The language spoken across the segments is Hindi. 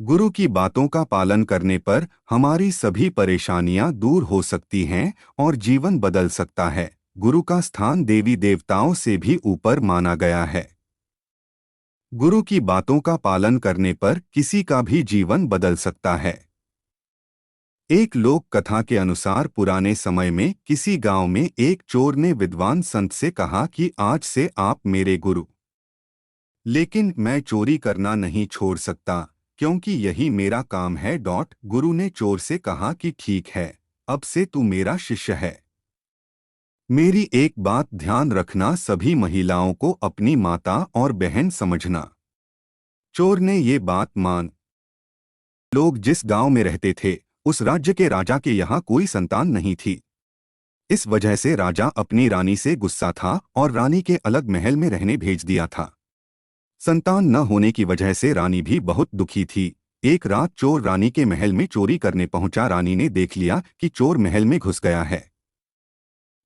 गुरु की बातों का पालन करने पर हमारी सभी परेशानियां दूर हो सकती हैं और जीवन बदल सकता है। गुरु का स्थान देवी देवताओं से भी ऊपर माना गया है। गुरु की बातों का पालन करने पर किसी का भी जीवन बदल सकता है। एक लोक कथा के अनुसार पुराने समय में किसी गांव में एक चोर ने विद्वान संत से कहा कि आज से आप मेरे गुरु, लेकिन मैं चोरी करना नहीं छोड़ सकता क्योंकि यही मेरा काम है। गुरु ने चोर से कहा कि ठीक है, अब से तू मेरा शिष्य है। मेरी एक बात ध्यान रखना, सभी महिलाओं को अपनी माता और बहन समझना। चोर ने ये बात मान। लोग जिस गांव में रहते थे, उस राज्य के राजा के यहाँ कोई संतान नहीं थी। इस वजह से राजा अपनी रानी से गुस्सा था और रानी के अलग महल में रहने भेज दिया था। संतान न होने की वजह से रानी भी बहुत दुखी थी। एक रात चोर रानी के महल में चोरी करने पहुंचा। रानी ने देख लिया कि चोर महल में घुस गया है।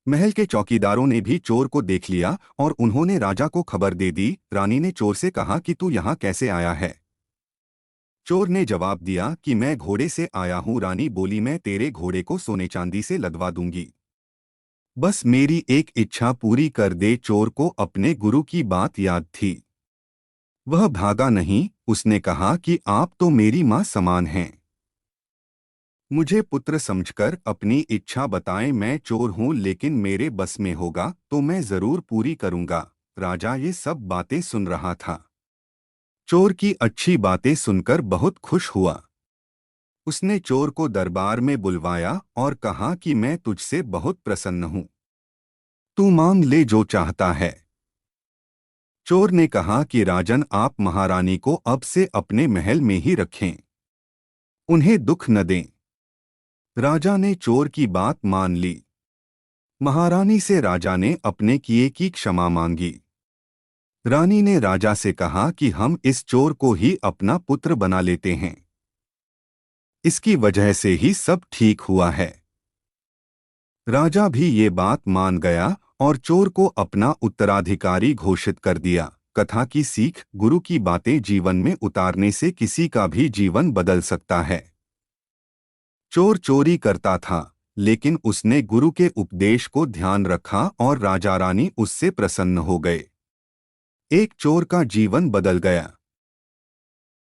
महल के चौकीदारों ने भी चोर को देख लिया और उन्होंने राजा को खबर दे दी। रानी ने चोर से कहा कि तू यहाँ कैसे आया है? चोर ने जवाब दिया कि मैं घोड़े से आया हूँ। रानी बोली, मैं तेरे घोड़े को सोने चांदी से लदवा दूंगी, बस मेरी एक इच्छा पूरी कर दे। चोर को अपने गुरु की बात याद थी। वह भागा नहीं। उसने कहा कि आप तो मेरी माँ समान हैं। मुझे पुत्र समझकर अपनी इच्छा बताएं। मैं चोर हूँ, लेकिन मेरे बस में होगा तो मैं जरूर पूरी करूंगा। राजा ये सब बातें सुन रहा था। चोर की अच्छी बातें सुनकर बहुत खुश हुआ। उसने चोर को दरबार में बुलवाया और कहा कि मैं तुझसे बहुत प्रसन्न हूँ, तू मांग ले जो चाहता है। चोर ने कहा कि राजन, आप महारानी को अब से अपने महल में ही रखें, उन्हें दुख न दें। राजा ने चोर की बात मान ली। महारानी से राजा ने अपने किए की क्षमा मांगी। रानी ने राजा से कहा कि हम इस चोर को ही अपना पुत्र बना लेते हैं, इसकी वजह से ही सब ठीक हुआ है। राजा भी ये बात मान गया और चोर को अपना उत्तराधिकारी घोषित कर दिया। कथा की सीख, गुरु की बातें जीवन में उतारने से किसी का भी जीवन बदल सकता है। चोर चोरी करता था, लेकिन उसने गुरु के उपदेश को ध्यान रखा और राजा रानी उससे प्रसन्न हो गए। एक चोर का जीवन बदल गया।